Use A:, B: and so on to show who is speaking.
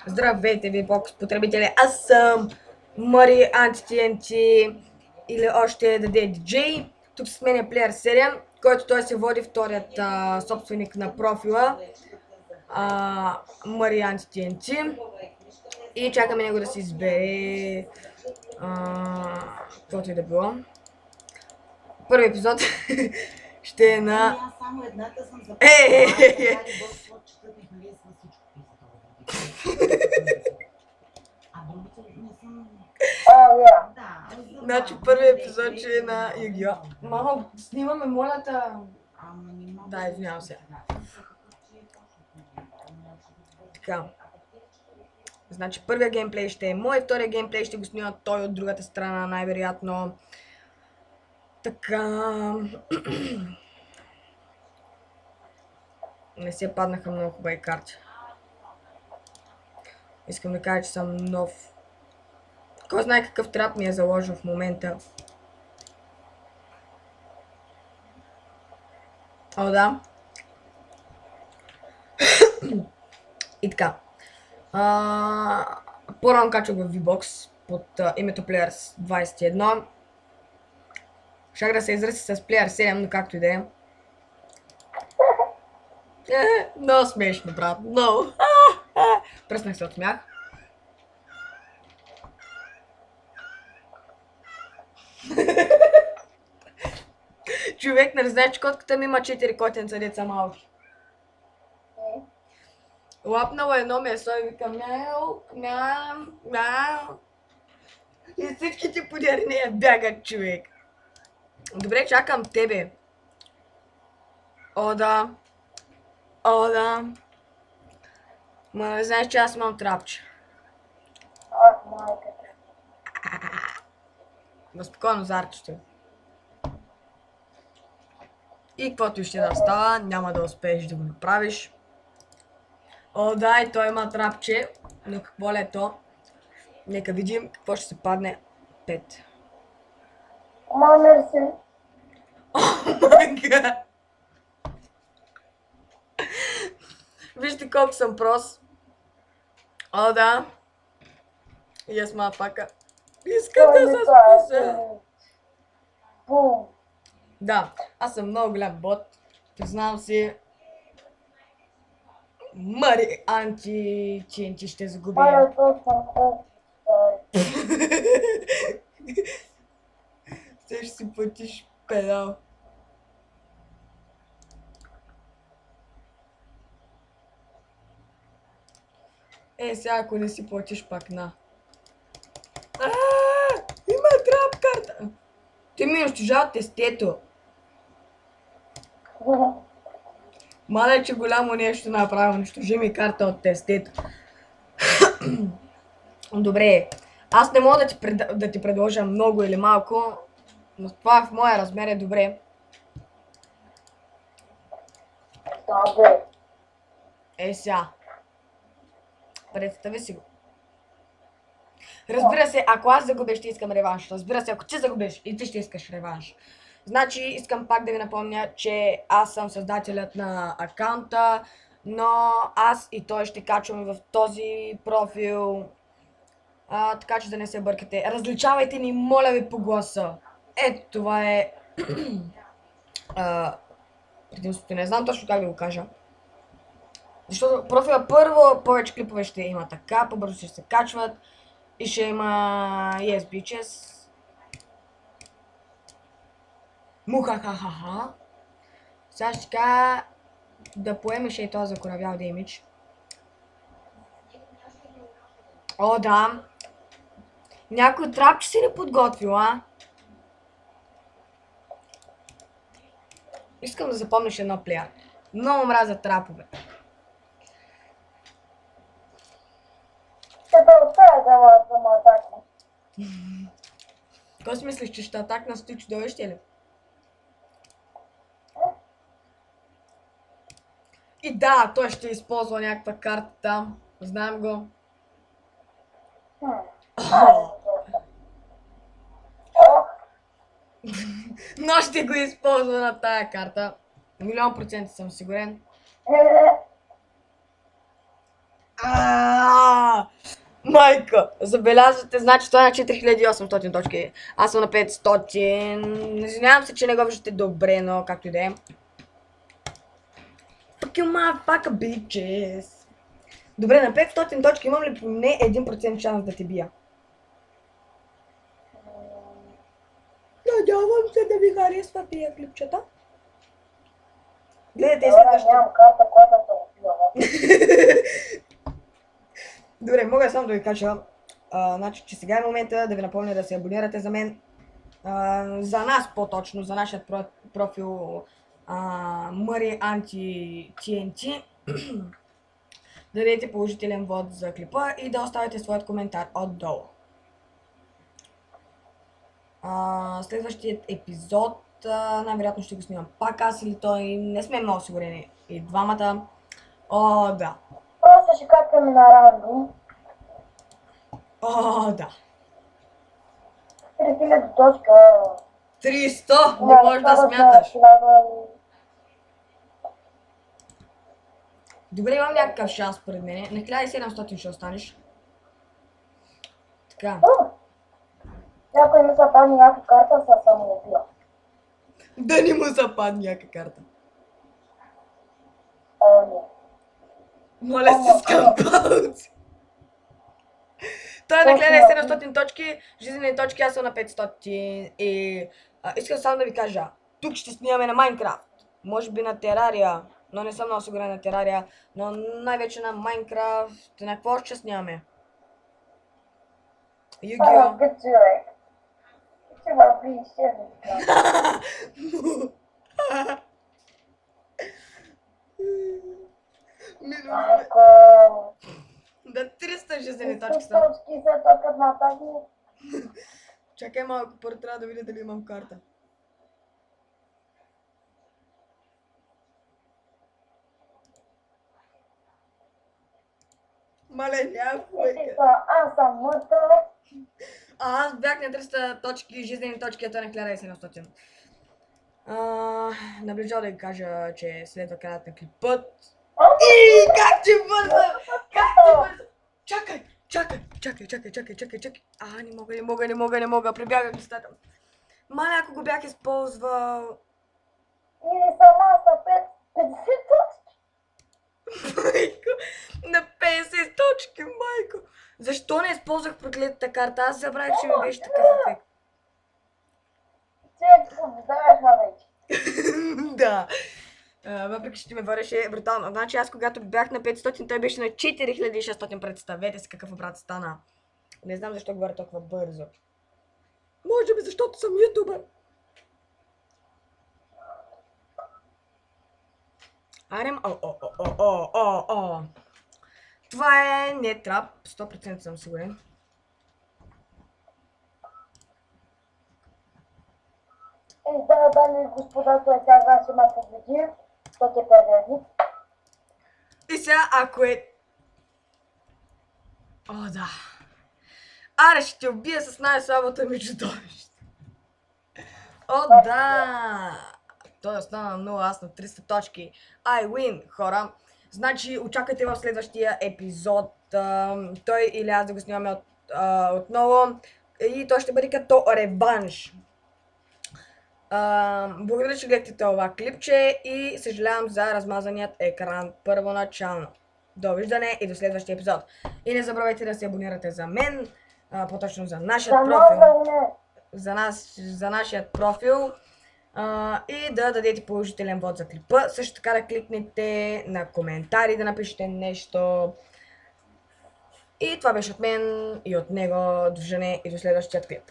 A: Здравейте ви, бокс потребители! Аз съм Мари Анти или още даде диджей. Тук с мен е Player 7, който той се води вторият собственик на профила Мари Анти и чакаме него да си избере каквото и да било. Първи епизод ще е на...
B: Само едната съм започнала,
A: Значи първи епизод ще е на Yu-Gi-Oh! Мамо, снимаме молята. Да, извинявам се. Така. Значи първия геймплей ще е мой, втория геймплей ще го снима той от другата страна, най-вероятно. Така. Не се паднаха много хубави карти. Искам да кажа, че съм нов. Кой знае какъв трап ми е заложил в момента. О, да. И така. По-рано качвах в V-Box под името Players 21. Щях да се изрази с Player 7, но както и да е. Много смешно, брат. Много. Пръснах се от смях. Човек не знае, че котката ми има 4 котенца деца малки. Лапнала едно месо и вика мяу, мяу, мяу. И всичките подяри нея бягат, човек. Добре, чакам тебе. О, да. О, да. Ма не знаеш, че аз имам трапче. Спокойно, зарчето. И каквото и ще да става, няма да успееш да го направиш. О, да, и той има трапче. Но какво ли е то? Нека видим какво ще се падне. 5.
B: Мамер се.
A: О, май гад! Вижте колко съм прост. О, да. Yes, motherfucker. Искам да се спася. Да, аз съм много голям бот. Признавам си. Мари Анти ще загуби. Ще си платиш педал. Сега ако не си платиш пак на. Има трап карта. Ти ми унищожава тестето. Мале, че голямо нещо направи, унищожи ми карта от тестето. Добре, аз не мога да ти предложа много или малко, но това в моя размер е добре. Сега. Представи си го. Разбира се, ако аз загубя, ще искам реванш. Разбира се, ако ти загубиш и ти ще искаш реванш. Значи, искам пак да ви напомня, че аз съм създателят на акаунта, но аз и той ще качваме в този профил. Така че да не се бъркате. Различавайте ни, моля ви, по гласа. Ето това е предимството. Не знам точно как да го кажа. Защото профила първо повече клипове ще има така, по-бързо ще се качват и ще има yes bitches. Мухахахаха. Сега ще кажа да поемеш и този закоравял демидж. О, да. Някой трапче си не подготвил, а? Искам да запомниш едно плеер. Много мразя трапове.
B: Да ме атакне.
A: Какво си мислиш, че ще атакна с чудовище ли? И да, той ще използва някаква карта там. Знаем го. Но ще го използва на тая карта. Милион процента съм сигурен. Майко, забелязвате, значи това е на 4800 точки. Аз съм на 500. Извинявам се, че не го виждате добре, но както и да е. Fuck you motherfucker bitches. Добре, на 500 точки имам ли поне 1% шанс да те бия? Надявам се да ви харесва тия клипчета. Гледайте следващия.
B: Нямам карта, която се убива.
A: Добре, мога само да ви кажа, значи, че сега е момента да ви напомня да се абонирате за мен. За нас по-точно, за нашия профил Мъри Анти TNT. Да дадете положителен вод за клипа и да оставите своят коментар отдолу. Следващият епизод най-вероятно ще го снимам пак аз или той, не сме много сигурени и двамата. О, да.
B: Просто ще качваме на рандом.
A: О, да.
B: 3000 точка.
A: 300! Не можеш да смяташ. Добре, имам някакъв шанс според мен. На 1700 ще останеш. Така.
B: Някой ми се падне някаква карта, се самоубива.
A: Да не му западне някаква карта.
B: Не.
A: Моля се, скампалци. Той е на 1700 точки, жизнени точки, аз съм на 500 и искам само да ви кажа, тук ще снимаме на Майнкрафт, може би на Терария, но не съм много сигурен на Терария, но най-вече на Майнкрафт, на какво ще снимаме? Yu-Gi-Oh!
B: Good човек. Ще ме прищи. Ако...
A: Да, 300 жизнени точки
B: 100
A: са.
B: точки се токат на тази.
A: Чакай малко, първо трябва да видя дали имам карта. Мале, някой.
B: Аз съм мъртъв.
A: Аз бях на 300 точки, жизнени точки, а той на 1700. Наближал да ви кажа, че следва краят на клипът. И как ти бърза! Как ти бърза! Чакай. Не мога. Прибягах листата. Маля, ако го бях използвал...
B: Или сама са 50 точки.
A: Майко, на 50 точки, майко. Защо не използвах проклетата карта? Аз забравих, че ми беше такъв ефект.
B: Човек, побеждаваш ма вече.
A: Да. Въпреки, че ти ме вареше брутално. Значи аз когато бях на 500, той беше на 4600. Представете си какъв обрат стана. Не знам защо говоря толкова бързо. Може би защото съм ютубър. Арем, Това е не трап, 100% съм сигурен.
B: Дами и господа, той сега ще ме победи. Той те победи.
A: И сега, ако е... О, да. Аре, ще те убия с най-слабото ми чудовище. О, да. Той остана на 0, аз на 300 точки. I win, хора. Значи, очаквайте в следващия епизод. Той или аз да го снимаме отново. И той ще бъде като реванш. Благодаря, че гледахте това клипче и съжалявам за размазаният екран първоначално. Довиждане и до следващия епизод. И не забравяйте да се абонирате за мен, по-точно за нашия профил. За нашия профил. И да дадете положителен вод за клипа. Също така да кликнете на коментари, да напишете нещо. И това беше от мен и от него. Довиждане и до следващия клип.